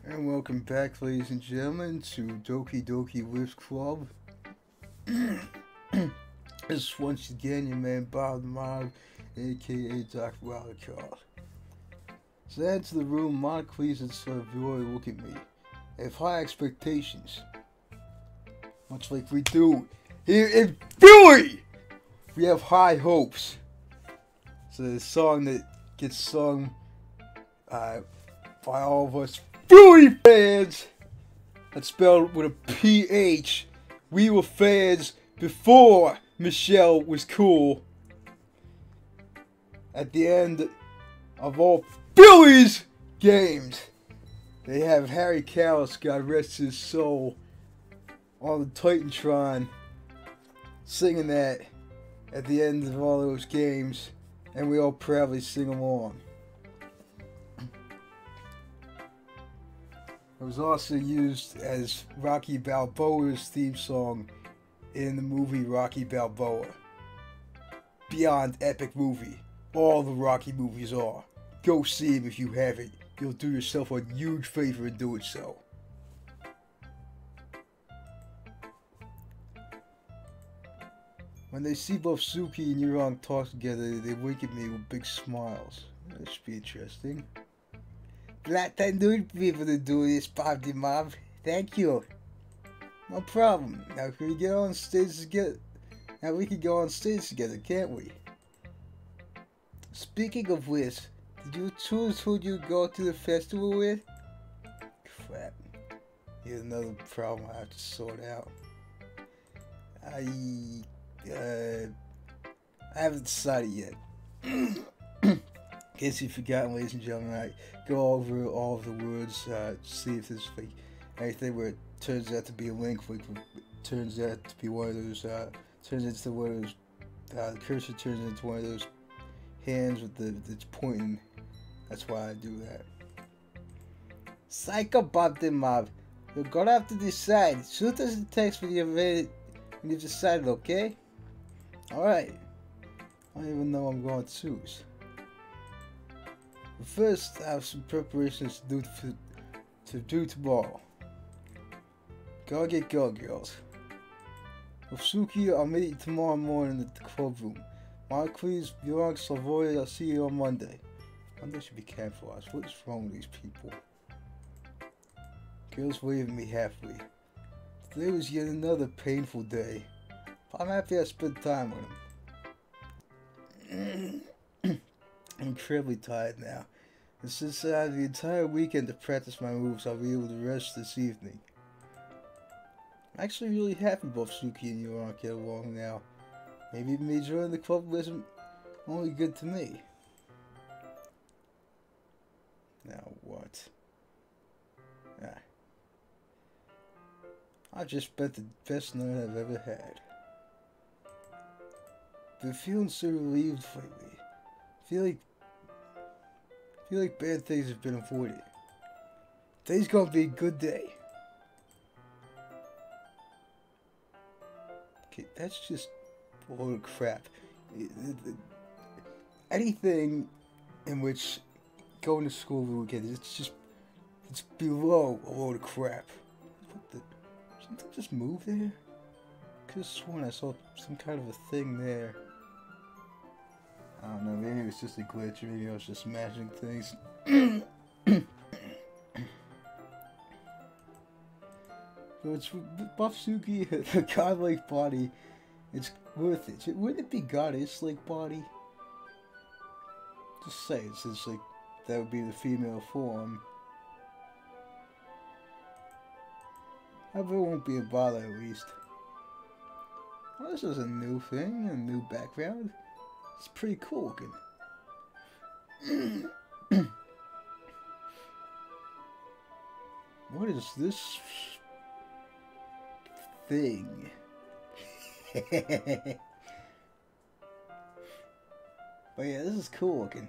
And welcome back, ladies and gentlemen, to Doki Lives Club. This is once again your man Bob the Mob, aka Dr. Wildcard. So I enter the room, Monocles and Sarvioy look at me. They have high expectations. Much like we do here in Philly! We have high hopes. So the song that gets sung by all of us Philly fans, that's spelled with a PH. We were fans before Michelle was cool. At the end of all Phillies games, they have Harry Callis, God rest his soul, on the Titantron singing that at the end of all those games, and we all proudly sing along. It was also used as Rocky Balboa's theme song in the movie Rocky Balboa. Beyond epic movie. All the Rocky movies are. Go see them if you haven't. You'll do yourself a huge favor in doing so. When they see both Suki and Yurong talk together, they wink at me with big smiles. That should be interesting. Glad I knew people to do this, Bob the Mob. Thank you. No problem. Now can we get on stage together? Now we can go on stage together, can't we? Speaking of which, did you choose who you go to the festival with? Crap. Here's another problem I have to sort out. I haven't decided yet. In case you've forgotten, ladies and gentlemen, I go over all of the words, see if there's like anything where it turns out to be a link, like turns out to be one of those, turns into one of those, the cursor turns into one of those hands with that's pointing. That's why I do that. Psycho Bob the Mob, you're gonna have to decide. Shoot us a text when you've decided, okay? Alright. I don't even know what I'm going to choose. But first, I have some preparations to do tomorrow. Go get Go Girls. With Suki, I'll meet you tomorrow morning at the club room. Monocles, Yurong, Savoy, I'll see you on Monday. Monday should be camouflaged. What is wrong with these people? Girls wave at me halfway. Today was yet another painful day. I'm happy I spent time with him. I'm incredibly tired now. And since I have the entire weekend to practice my moves, I'll be able to rest this evening. I'm actually really happy both Suki and Yurong get along now. Maybe me joining the club wasn't only good to me. Now what? I just spent the best night I've ever had. Been feeling so relieved lately. Feel like bad things have been avoided. Today's gonna be a good day. Okay, that's just a load of crap. Anything in which going to school over the weekend, it's below a load of crap. What the? Something just moved there? Could have sworn I saw some kind of a thing there. I don't know, maybe it was just a glitch, or maybe I was just imagining things. So it's Buff Suki, a godlike body. It's worth it. Wouldn't it be goddess-like body? Just say it, since like that would be the female form. I hope it won't be a bother at least. Well, this is a new thing, a new background. It's pretty cool looking. What is this thing? But yeah, this is cool looking.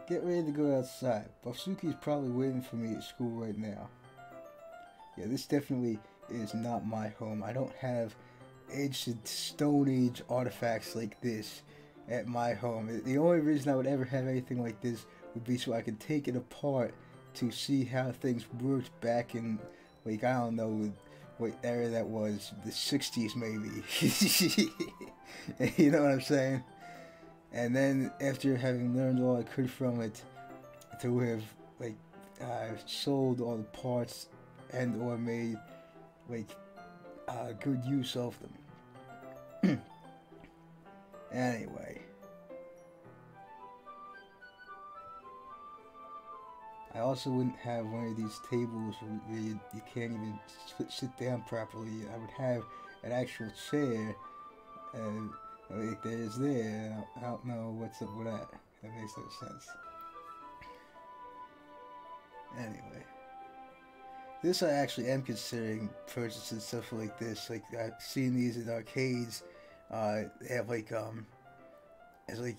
Get ready to go outside. Bafsuki's probably waiting for me at school right now. Yeah, this definitely is not my home. I don't have ancient Stone Age artifacts like this at my home. The only reason I would ever have anything like this would be so I could take it apart to see how things worked back in, like, I don't know what era that was, the 60s maybe. You know what I'm saying? And then after having learned all I could from it, to have, like, sold all the parts and or made, like, good use of them. Anyway, I also wouldn't have one of these tables where you can't even sit down properly. I would have an actual chair, like there's there. I don't know what's up with that. That makes no sense. Anyway, this I actually am considering purchasing stuff like this. Like, I've seen these in arcades. They have like as like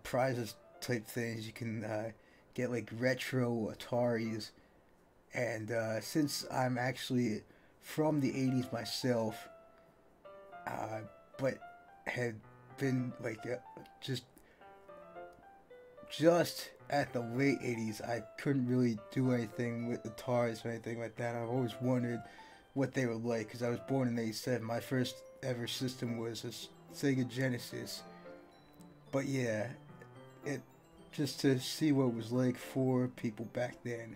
prizes type things. You can get like retro Ataris, and since I'm actually from the 80s myself, but had been like just at the late 80s, I couldn't really do anything with Ataris or anything like that. I've always wondered what they were like, because I was born in 87. My first ever system was a Sega Genesis. But yeah, it just to see what it was like for people back then,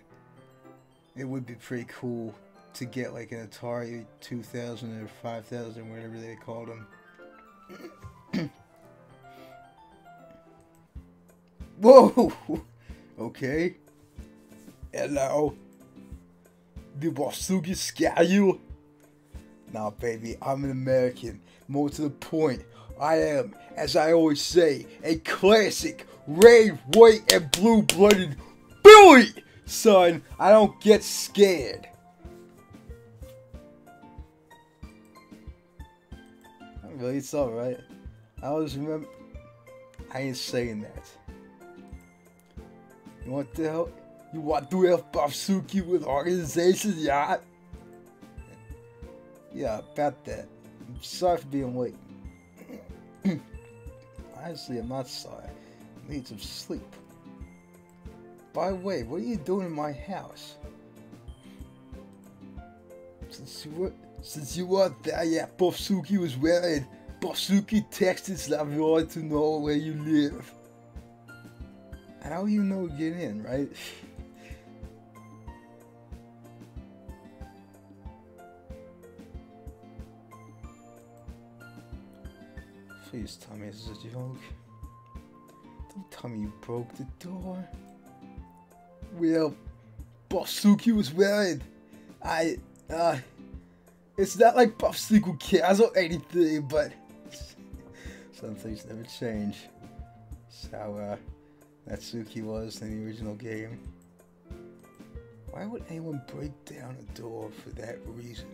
it would be pretty cool to get like an Atari 2000 or 5000, whatever they called them. Whoa! Okay. Hello. Did Wasuki scare you? Nah, baby, I'm an American. More to the point, I am, as I always say, a classic red, white, and blue-blooded Billy! Son, I don't get scared. Really, it's alright. I always remember, I ain't saying that. You want to help? You want to help Basuki with organization, yeah? Yeah, about that. I'm sorry for being late. Honestly, I'm not sorry. I need some sleep. By the way, what are you doing in my house? Since you weren't there yet, Basuki was wearing. Basuki texted so I wanted to know where you live. How do you know to get in, right? Please tell me this is a joke. Don't tell me you broke the door. Well, Basuki was wearing. It's not like Basuki cares or anything, but some things never change. That's how Natsuki was in the original game. Why would anyone break down a door for that reason?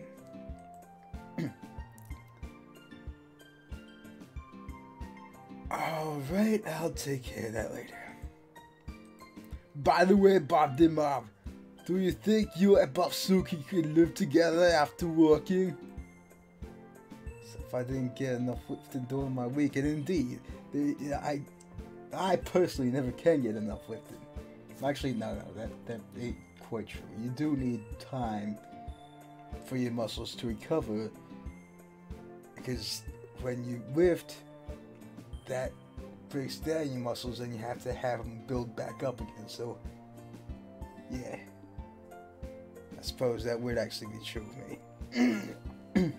Alright, I'll take care of that later. By the way, Bob the Mob, do you think you and Basuki could live together after working? So if I didn't get enough lifting during my week, and indeed, I personally never can get enough lifting. Actually, no, that ain't quite true. You do need time for your muscles to recover, because when you lift, that breaks down your muscles and you have to have them build back up again. So, yeah. I suppose that would actually be true with me.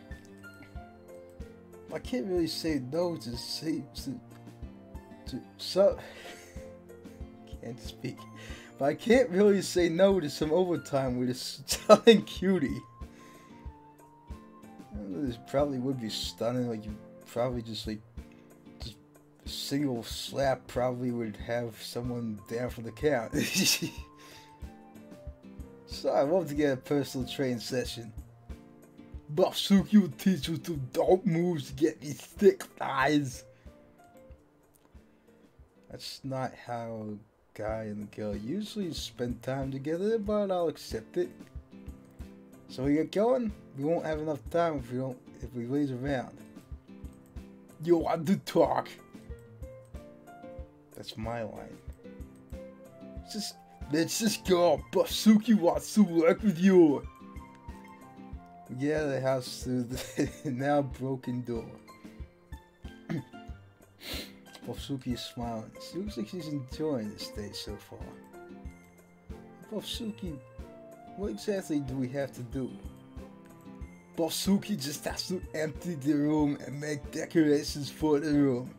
I can't really say no to so can't speak. But I can't really say no to some overtime with a stunning cutie. This probably would be stunning. Like, you probably just like a single slap probably would have someone down for the count. So I love to get a personal training session. Basuki will teach you some dope moves to get these thick thighs. That's not how a guy and a girl usually spend time together, but I'll accept it. So we get going. We won't have enough time if we laze around. You want to talk? That's my line. Let's just go. Basuki wants to work with you. Yeah, the house through the now broken door. Basuki is smiling. She looks like she's enjoying this day so far. Basuki, what exactly do we have to do? Basuki just has to empty the room and make decorations for the room.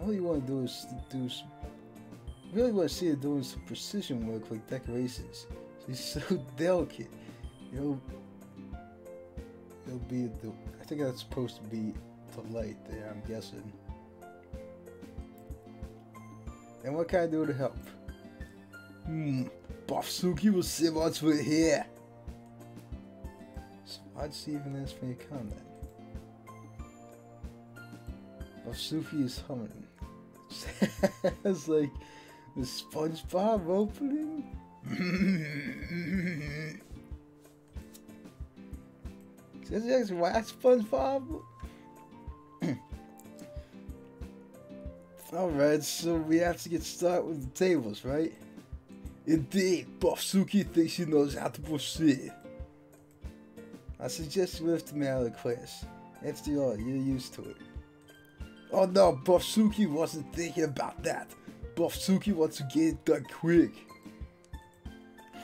All you want to do is really want to see her doing some precision work like decorations. She's so delicate. It'll be I think that's supposed to be the light there, I'm guessing. And what can I do to help? Basuki will see what's with here. So I'd see even ask me a comment. Basuki is humming. It's like the SpongeBob opening. That's why SpongeBob. Alright, so we have to get started with the tables, right? Indeed, Basuki thinks she knows how to proceed. I suggest you lift me out of the class. After all, you're used to it. Oh no, Basuki wasn't thinking about that. Basuki wants to get it done quick.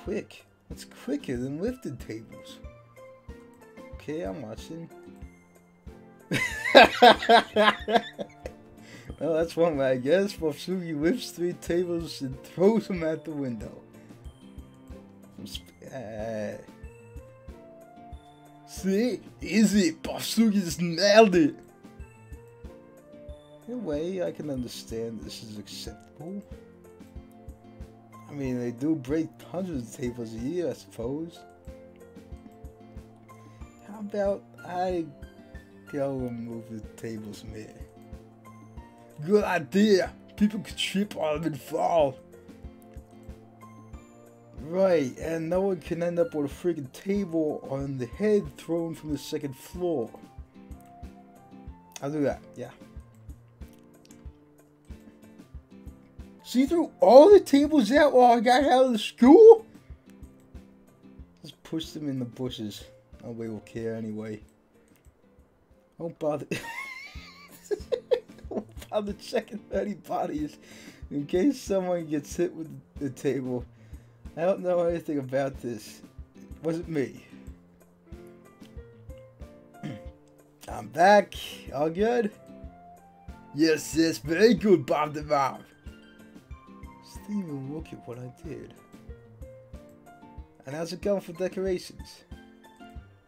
Quick? What's quicker than lifting tables? Okay, I'm watching. Well, that's one way, I guess. Basuki lifts 3 tables and throws them out the window. See? Easy! Basuki just nailed it! In a way, I can understand this is acceptable. I mean, they do break hundreds of tables a year, I suppose. How about I go and move the tables from here? Good idea! People could trip on them and fall. Right, and no one can end up with a freaking table on the head thrown from the 2nd floor. I'll do that, yeah. See through all the tables out while I got out of the school? Just push them in the bushes. Nobody will care anyway. Don't bother. Don't bother checking any bodies in case someone gets hit with the table. I don't know anything about this. It wasn't me. I'm back. All good? Yes, very good, Bob the Bob. Didn't even look at what I did. And how's it going for decorations?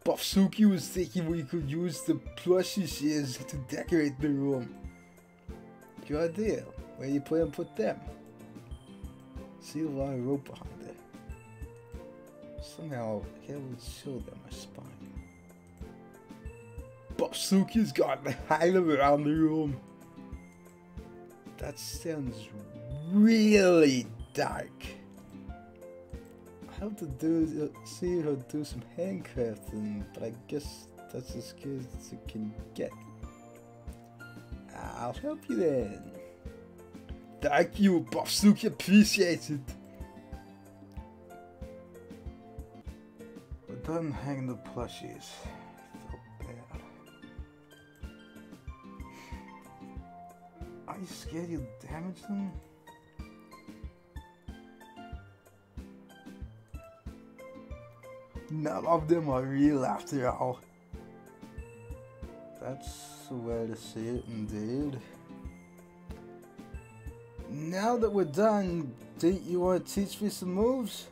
Basuki was thinking we could use the plushies to decorate the room. Good idea. Where do you plan to put them? See a lot of rope behind it. Somehow, hair would show down my spine. Basuki's got to hide them around the room. That sounds really dark. I have to see her do some handcrafting, but I guess that's as good as it can get. I'll help you then. Thank you, Basuki appreciates it. We're done hanging the plushies. Felt bad. Are you scared you'll damage them? None of them are real after all. That's the way to see it, indeed. Now that we're done, don't you want to teach me some moves?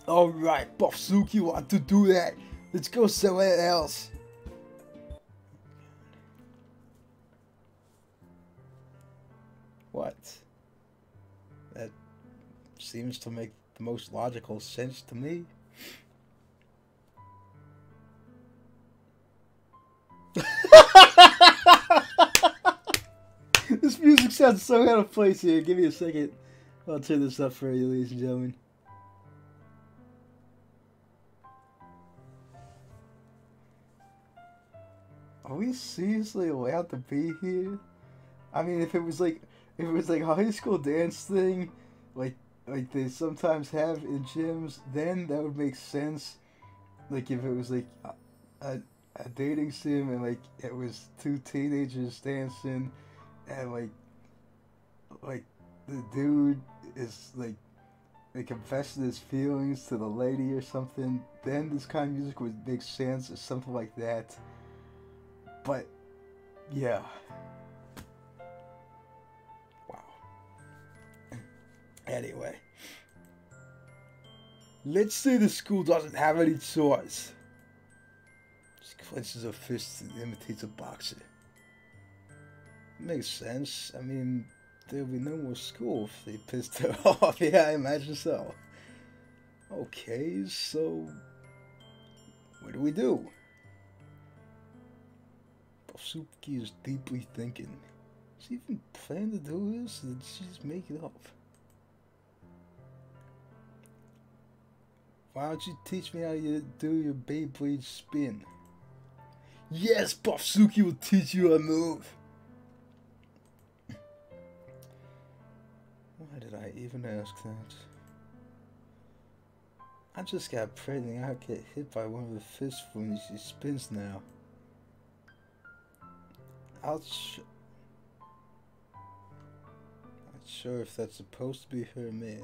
Alright, Basuki want to do that. Let's go somewhere else. What? That seems to make the most logical sense to me. This music sounds so out of place here. Give me a second. I'll turn this up for you, ladies and gentlemen. Are we seriously allowed to be here? I mean, if it was like if it was like a high school dance thing, like they sometimes have in gyms, then that would make sense. Like if it was like a, a dating sim and like it was two teenagers dancing and like the dude is like confessing his feelings to the lady or something, then this kind of music would make sense or something like that. But yeah. Wow. Anyway. Let's say the school doesn't have any choice. She clenches her fist and imitates a boxer. Makes sense. I mean, there'll be no more school if they pissed her off. Yeah, I imagine so. Okay, so what do we do? Bofsuki is deeply thinking. Does she even plan to do this, or did she just make it up? Why don't you teach me how you do your Beyblade spin? Yes, Bofsuki will teach you a move. Why did I even ask that? I just got praying I'll get hit by one of the fists when she spins now. Not sure if that's supposed to be her or me.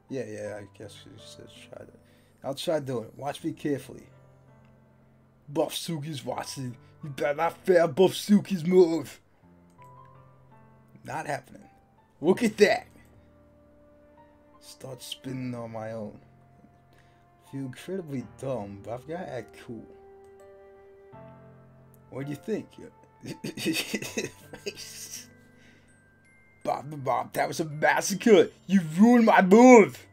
Yeah, I guess she said try it. I'll try doing it. Watch me carefully. Bofsuki's watching. You better not fail Bofsuki's move. Not happening. Look at that. Start spinning on my own. Feel incredibly dumb, but I've got to act cool. What do you think? Bob, that was a massacre. You ruined my move.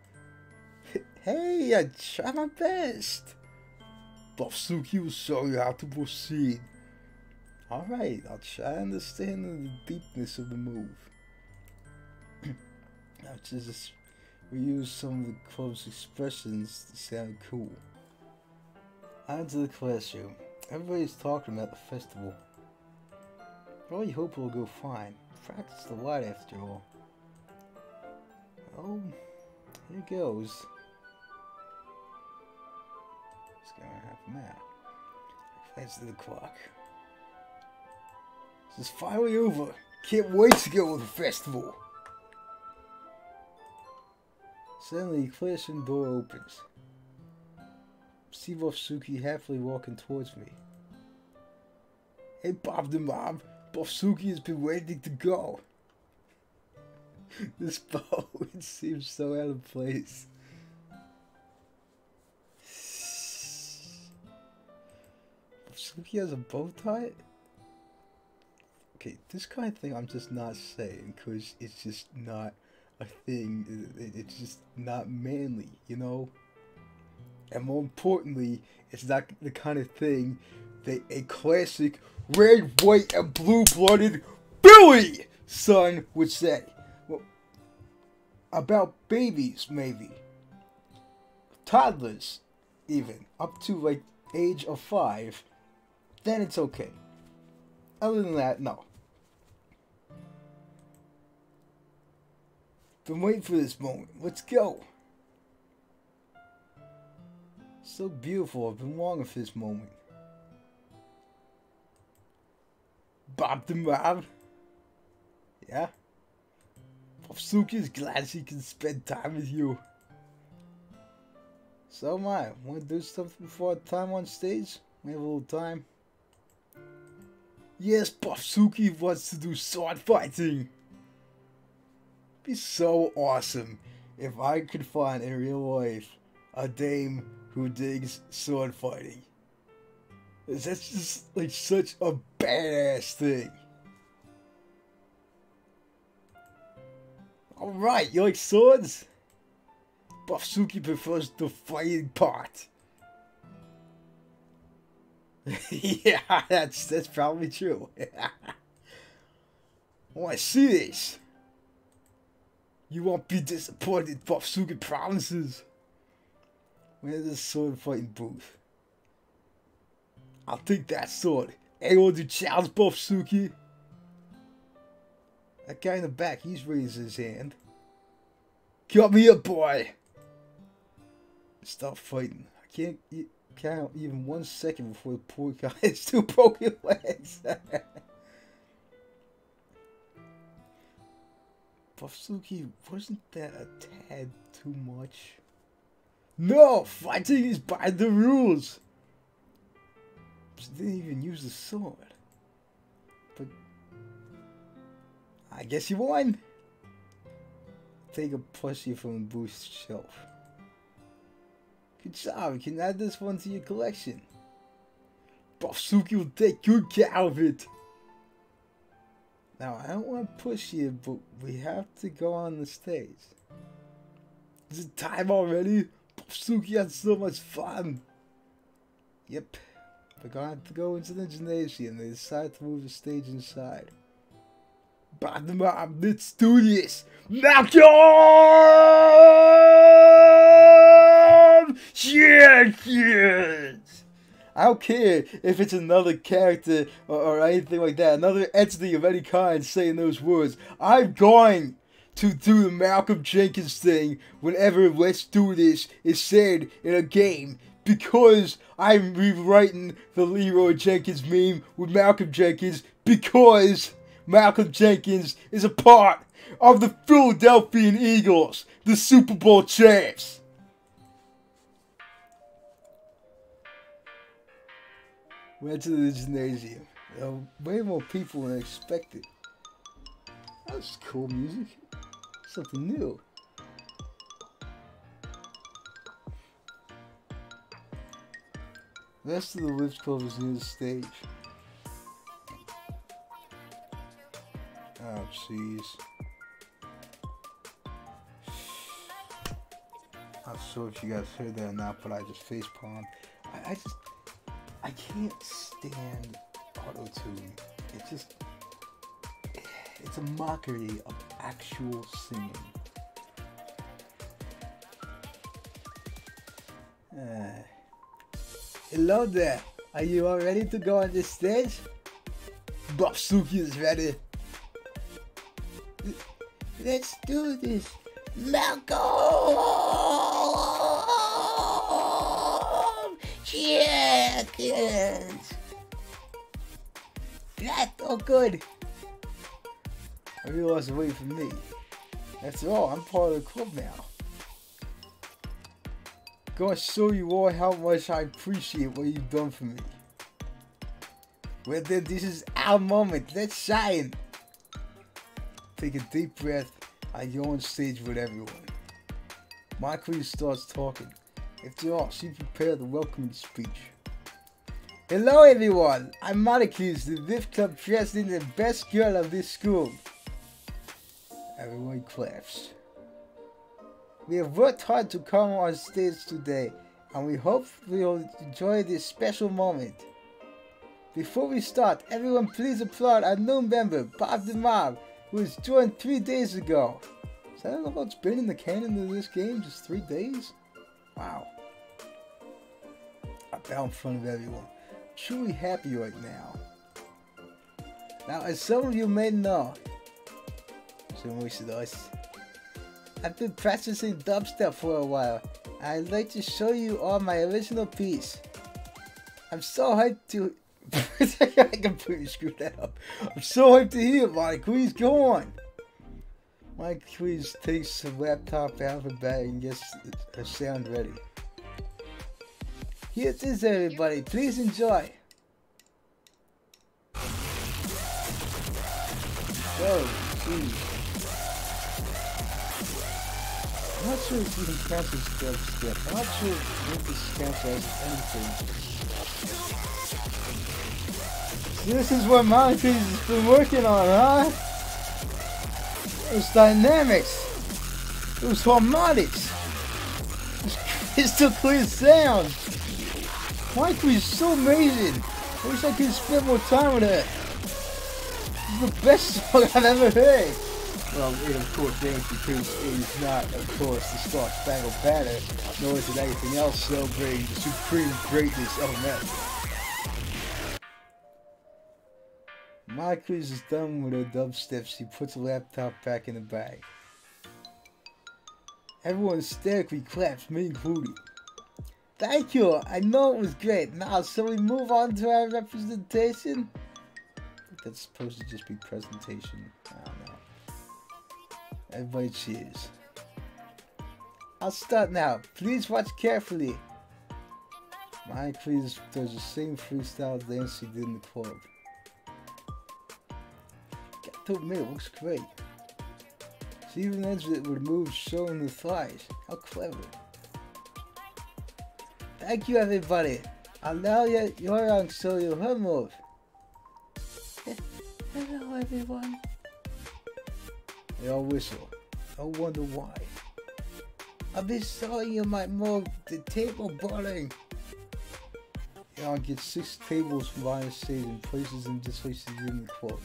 Hey, I tried my best. Bofsuki will show you how to proceed. Alright, I'll try to understand the deepness of the move. I'll just reuse some of the close expressions to sound cool. On to the classroom. Everybody's talking about the festival. I really hope it'll go fine. Practice the light after all. Oh, here goes. What's gonna happen now? Glance at the clock. This is finally over. Can't wait to go to the festival. Suddenly, the classroom door opens. See Bofsuki happily walking towards me. Hey, Bob the Mob. Bofsuki has been waiting to go. This bow, it seems so out of place. Bofsuki has a bow tie? Okay, this kind of thing I'm just not saying because it's just not a thing. It's just not manly, you know? And more importantly, it's not the kind of thing that a classic red, white, and blue-blooded Billy son would say. Well, about babies, maybe. Toddlers, even. Up to, like, age of 5. Then it's okay. Other than that, no. Been waiting for this moment. Let's go. So beautiful. I've been longing for this moment. Bob the Mob. Yeah? Bofsuki is glad she can spend time with you. So am I. Want to do something before time on stage? We have a little time. Yes, Bofsuki wants to do sword fighting. It'd be so awesome if I could find in real life a dame who digs sword fighting. That's just like such a badass thing. Alright, you like swords? Bofsuki prefers the fighting part. Yeah, that's probably true. Oh, I see this. You won't be disappointed, Bofsuki promises. Where's the sword fighting booth? I'll take that sword. Anyone to challenge Bofsuki? That guy in the back, he's raised his hand. Cut me up, boy! Stop fighting. I can't count even 1 second before the poor guy has 2 broken legs. Buffsuki, wasn't that a tad too much? No! Fighting is by the rules! She didn't even use the sword. But I guess you won! Take a plushie from the booth shelf. Good job, you can add this one to your collection. Buffsuki will take good care of it! Now, I don't want to push you, but we have to go on the stage. Is it time already? Buffsuki had so much fun! Yep, we're gonna have to go into the gymnasium. They decided to move the stage inside. BADNESS, let's do this! Malcolm! Yes! I don't care if it's another character or anything like that, another entity of any kind saying those words. I'm going to do the Malcolm Jenkins thing whenever "let's do this" is said in a game, because I'm rewriting the Leroy Jenkins meme with Malcolm Jenkins, because Malcolm Jenkins is a part of the Philadelphia Eagles, the Super Bowl champs. Went to the gymnasium. There were way more people than expected. That was cool music. Something new. The rest of the lift club was near the stage. Oh, jeez. I'm not sure if you guys heard that or not, but I just facepalmed. I can't stand auto-tune. It's a mockery of actual singing. Hello there. Are you all ready to go on this stage? Buffsuki is ready. Let's do this. Malcolm Jenkins. That's all good. I realized waiting for me. That's all. I'm part of the club now. Gonna show you all how much I appreciate what you've done for me. Well then, this is our moment. Let's shine. Take a deep breath. I go on stage with everyone. My queen starts talking. After all, she prepared the welcoming speech. Hello everyone, I'm Marcus, the VIF Club president and best girl of this school. Everyone claps. We have worked hard to come on stage today, and we hope you'll enjoy this special moment. Before we start, everyone please applaud our new member, Bob the Mob, who was joined 3 days ago. Is that all that's been in the canon of this game? Just 3 days? Wow. I bow in front of everyone. Truly happy right now. Now, as some of you may know, so most of us, I've been practicing dubstep for a while, and I'd like to show you all my original piece. I'm so hyped to... I completely screwed that up. I'm so hyped to hear it, Mike. Please go on. Mike, please takes the laptop out of the bag and gets her sound ready. Here it is, everybody. Please enjoy. Oh, geez. I'm not sure if you can count this dubstep. I'm not sure if this counts as anything. So this is what Monty's has been working on, huh? Those dynamics. Those harmonics. Those crystal clear sound. Monty's so amazing. I wish I could spend more time with her. This is the best song I've ever heard. Well, it of course ain't, because it is not, of course, the Star Spangled Banner, nor is it anything else celebrating the supreme greatness of America. Monica is done with her dubstep. She puts the laptop back in the bag. Everyone hysterically claps, me included. Thank you. I know it was great. Now, shall we move on to our representation? I think that's supposed to just be presentation. I don't know. Everybody cheers. I'll start now. Please watch carefully. Monica does the same freestyle dance she did in the club. Got to admit, it looks great. She even ends it with moves showing the thighs. How clever. Thank you, everybody. I'll now let Yorang show you her move. Hello, everyone. They all whistle. No wonder why. I'll be showing you my move, the table bowling. Yorang gets 6 tables from behind the stage and places them just like she did in the club.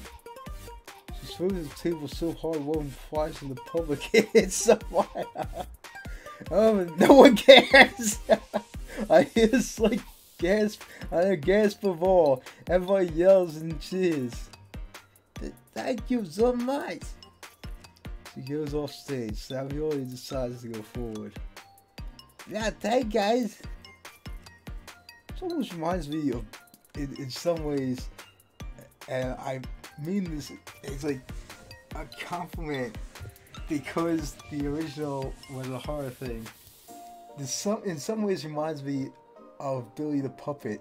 She throws the table so hard one flies in the public. It's so wild. Oh, no one cares. I hear this like gasp. I hear gasp of all. Everybody yells and cheers. Thank you so much. She goes off stage. Savioli decides to go forward. Yeah, thank guys. It almost reminds me of, in some ways, and I mean this, it's like a compliment because the original was a horror thing. In some ways reminds me of Billy the Puppet,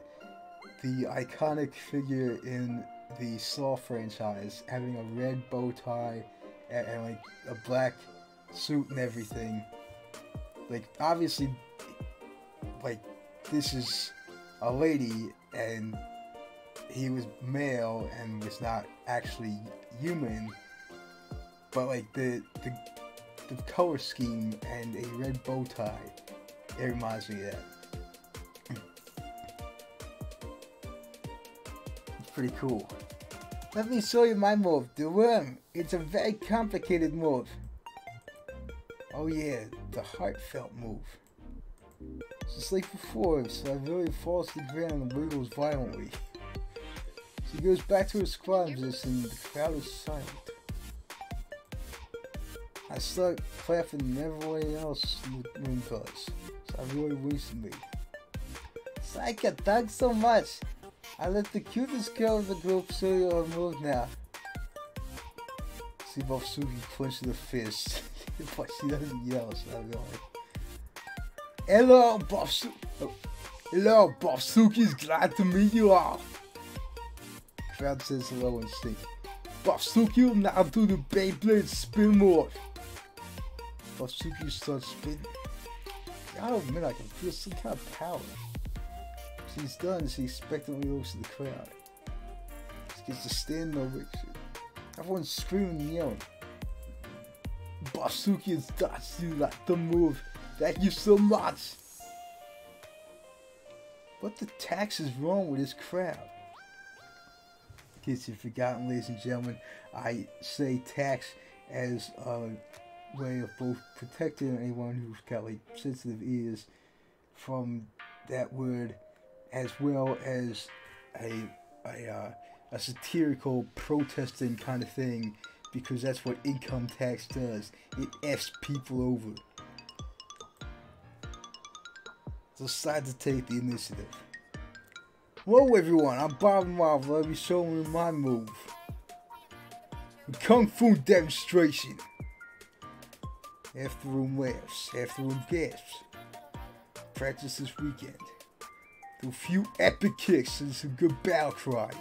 the iconic figure in the Saw franchise, having a red bow tie and like a black suit and everything. Like obviously, like this is a lady and he was male and was not actually human, but like the color scheme and a red bow tie, it reminds me of that. It's pretty cool. Let me show you my move, the worm. It's a very complicated move. Oh yeah, the heartfelt move. Just like before, Savioli falls to the ground and wiggles violently. She goes back to her squat position, the crowd is silent. I start clapping and everyone else in the room does. Savioli winks at me. Saika, thanks so much. I let the cutest girl in the group show you her move now. See Bofsuki clenches the fist, but she doesn't yell, Savioli. Hello, Bofsuki. Oh. Hello, Bofsuki's glad to meet you all. Crowd says hello in sync. Bofsuki will now do the Beyblade spin move. Bofsuki starts spinning. I don't admit I can feel some kind of power. She's done, she expectantly looks at the crowd. She gets to stand ovation. Everyone's screaming and yelling. Bofsuki is done, you like the move. Thank you so much. What the tax is wrong with this crowd? In case you've forgotten, ladies and gentlemen, I say tax as a way of both protecting anyone who's got like sensitive ears from that word, as well as a satirical protesting kind of thing, because that's what income tax does. It F's people over. Decide to take the initiative. Hello everyone, I'm Bob Marvel. I'll be showing you my move. A Kung Fu demonstration. Half the room laughs, half the room gasps. Practice this weekend. Do a few epic kicks and some good battle cries.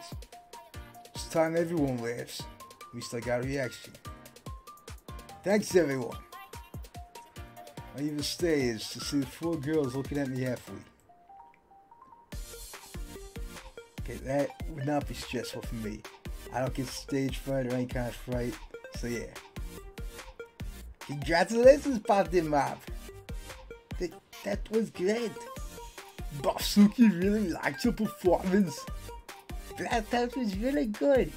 This time everyone laughs. At least I got a reaction. Thanks everyone. I even stay is to see the 4 girls looking at me halfway. Okay, that would not be stressful for me. I don't get stage fright or any kind of fright, so yeah. Congratulations, Party Mob! That was great! Bofsuki really liked your performance! That was really good!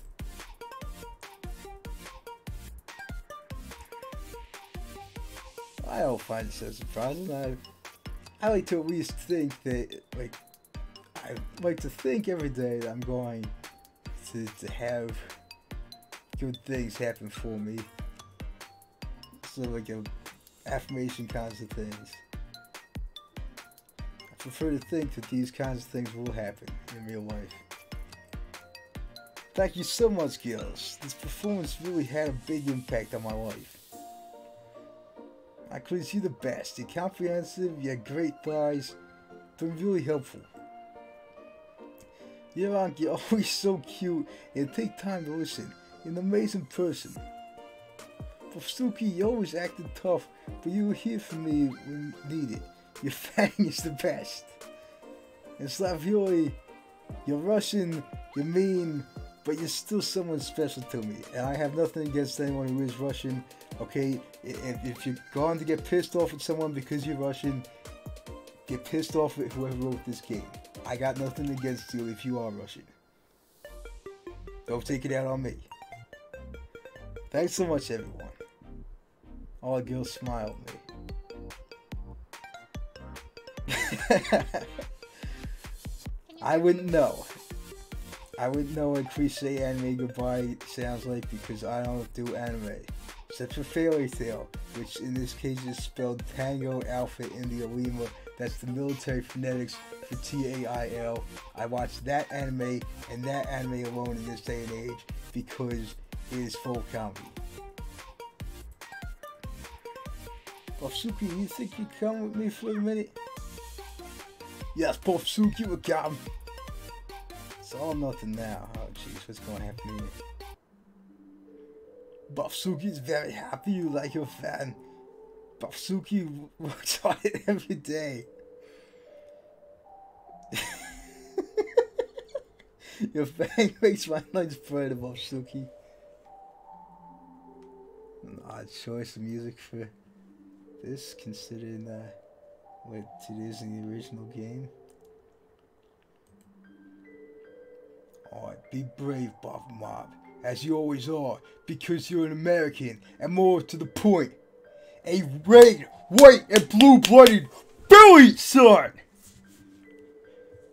I don't find it so surprising. I like to at least think that, I like to think every day that I'm going to have good things happen for me. Sort of like a affirmation kinds of things. I prefer to think that these kinds of things will happen in real life. Thank you so much, girls. This performance really had a big impact on my life. I consider you the best. You're comprehensive, you have great thighs, but really helpful. You're always so cute and take time to listen. You're an amazing person. Suki, you always acted tough, but you were here for me when needed. Your fang is the best. And Slavioli, you're Russian, you're mean, but you're still someone special to me. And I have nothing against anyone who is Russian, okay? If you're going to get pissed off at someone because you're Russian, get pissed off at whoever wrote this game. I got nothing against you if you are Russian. Don't take it out on me. Thanks so much, everyone. All the girls smile at me. I wouldn't know. I wouldn't know what cliche anime goodbye sounds like because I don't do anime. Except for Fairy Tail, which in this case is spelled Tango Alpha India Lima. That's the military phonetics for TAIL. I watched that anime and that anime alone in this day and age because it is full comedy. Suki, you think you come with me for a minute? Yes, Suki will come. It's all nothing now. Oh jeez, what's going to happen here? Suki is very happy you like your fan. Suki works on it every day. Your fan makes my nights brighter, Suki. An odd choice of music for this, considering what it is in the original game. Alright, be brave, Bob Mob, as you always are, because you're an American, and more to the point, a red, white, and blue-blooded Billy son!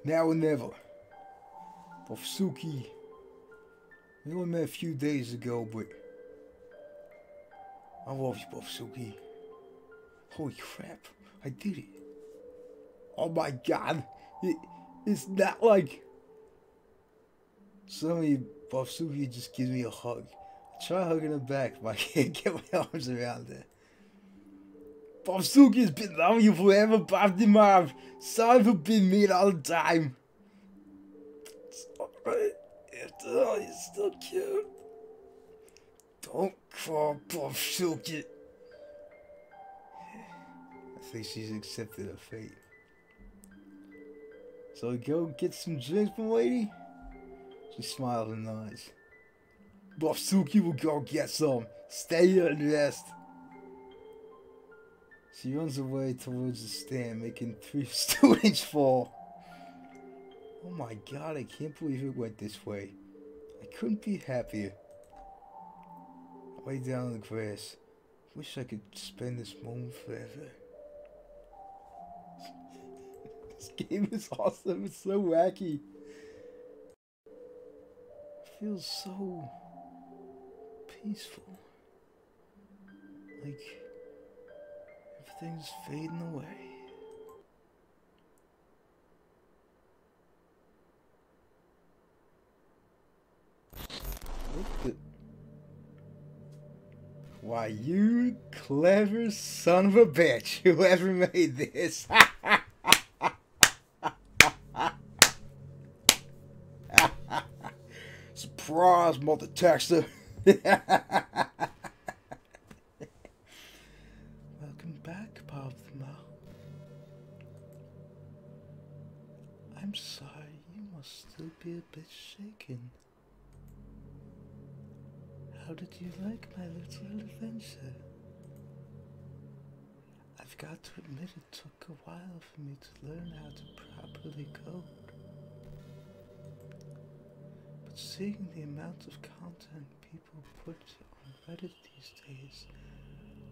Now or never. Suki, we only met a few days ago, but I love you, Suki. Holy crap, I did it. Oh my god, it's not like... Suddenly, Suki just gives me a hug. I try hugging her back, but I can't get my arms around her. Suki has been loving you forever, Bob. Sorry for being mean all the time. It's alright. After all, you're still cute. Don't cry, Suki. I think she's accepted her fate. So go get some drinks, my lady? She smiles and nods. Suki will go get some. Stay here and rest. She runs away towards the stand, making 3 students fall. Oh my god, I can't believe it went this way. I couldn't be happier. I lay down on the grass. Wish I could spend this moment forever. This game is awesome, it's so wacky. It feels so peaceful. Like everything's fading away. What the? Why, you clever son of a bitch, whoever made this. Surprise, mother texter. Welcome back, Bob the Mouse. I'm sorry, you must still be a bit shaken. How did you like my little adventure? I've got to admit it took a while for me to learn how to properly code. But seeing the amount of content people put on Reddit these days,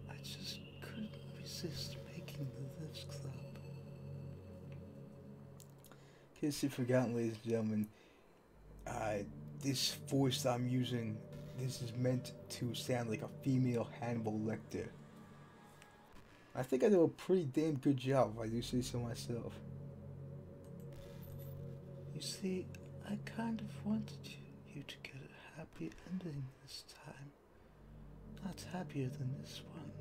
I just couldn't resist making the Lives Club. In case you've forgotten, ladies and gentlemen, this voice I'm using this is meant to sound like a female Hannibal Lecter. I think I do a pretty damn good job, if I do say so myself. You see, I kind of wanted you to get a happy ending this time. Not happier than this one,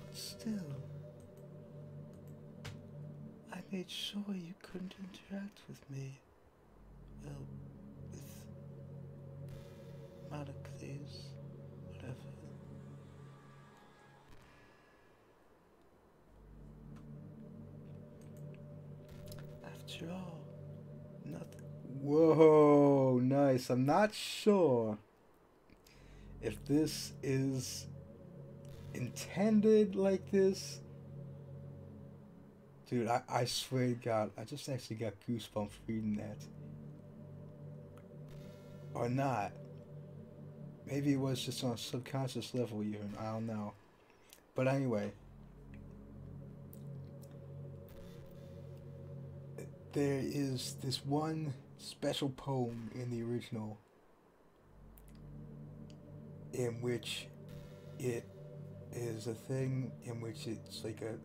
but still. I made sure you couldn't interact with me. Well, with Monocles, whatever. After all, nothing. Whoa, nice. I'm not sure if this is intended like this. Dude, I swear to God, I just actually got goosebumps reading that. Or not. Maybe it was just on a subconscious level even, I don't know. But anyway. There is this one special poem in the original in which it is a thing in which it's like a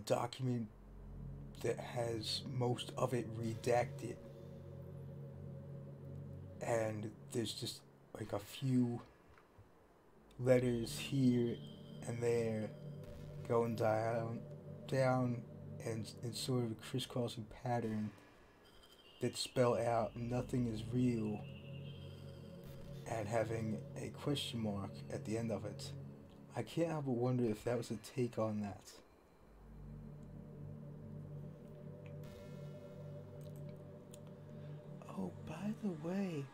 document that has most of it redacted, and there's just like a few letters here and there going down and in sort of a crisscrossing pattern that spell out nothing is real and having a question mark at the end of it. I can't help but wonder if that was a take on that. Oh, by the way,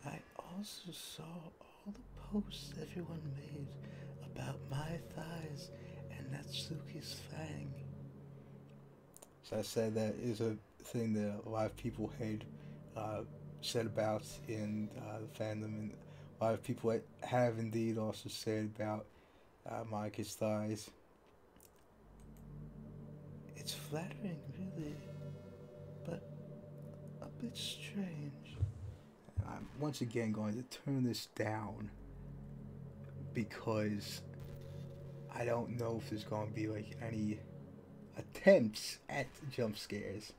I also saw all the posts everyone made about my thighs and Natsuki's fang. So I said that is a thing that a lot of people had said about in the fandom, and a lot of people have indeed also said about Monica's thighs. It's flattering, really, but a bit strange. I'm once again going to turn this down because I don't know if there's going to be like any attempts at jump scares.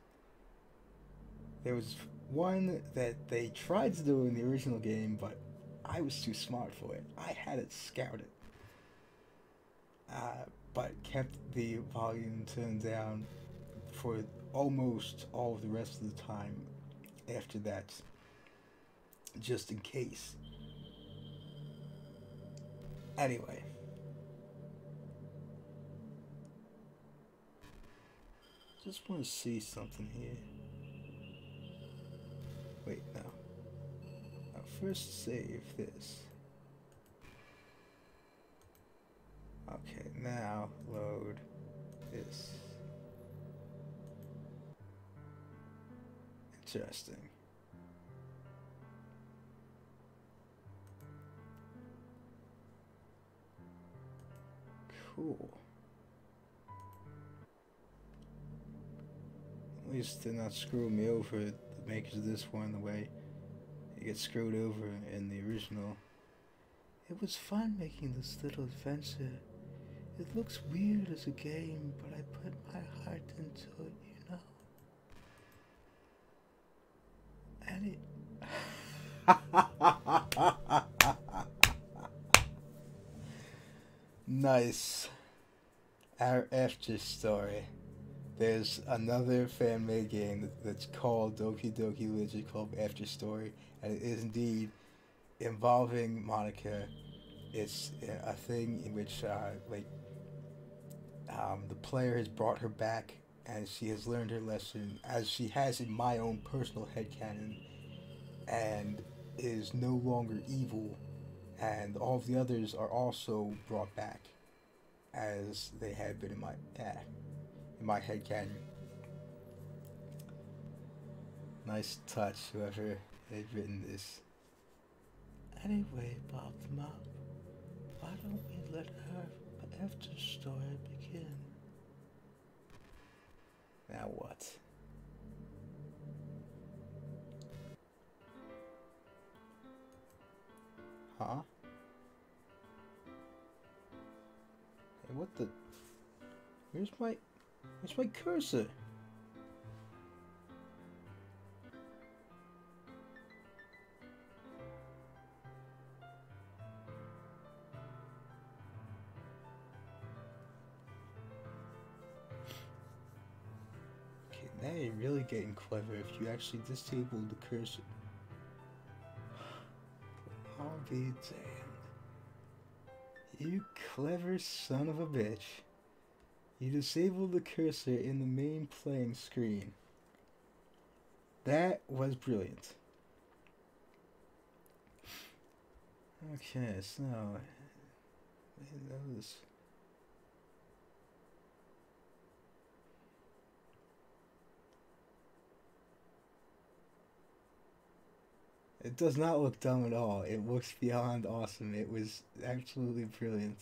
There was one that they tried to do in the original game, but I was too smart for it. I had it scouted. But kept the volume turned down for almost all of the rest of the time after that, just in case. Anyway. Just want to see something here. Wait, no. I'll first save this. Okay, now load this. Interesting. Cool. At least they're not screwing me over, the makers of this one, the way you get screwed over in the original. It was fun making this little adventure. It looks weird as a game, but I put my heart into it, you know? And it... Nice. Our after story. There's another fan-made game that's called Doki Doki Literature Club After Story, and it is indeed involving Monica. It's a thing in which, the player has brought her back, and she has learned her lesson, as she has in my own personal headcanon, and is no longer evil, and all of the others are also brought back, as they had been in my headcanon. Nice touch, whoever had written this. Anyway, Bob the Mop, why don't we let our after story begin? Now what? Huh? Hey, what the? Where's my cursor? Okay, now you're really getting clever if you actually disable the cursor. I'll be damned. You clever son of a bitch. You disabled the cursor in the main playing screen. That was brilliant. Okay, so those. It does not look dumb at all. It looks beyond awesome. It was absolutely brilliant.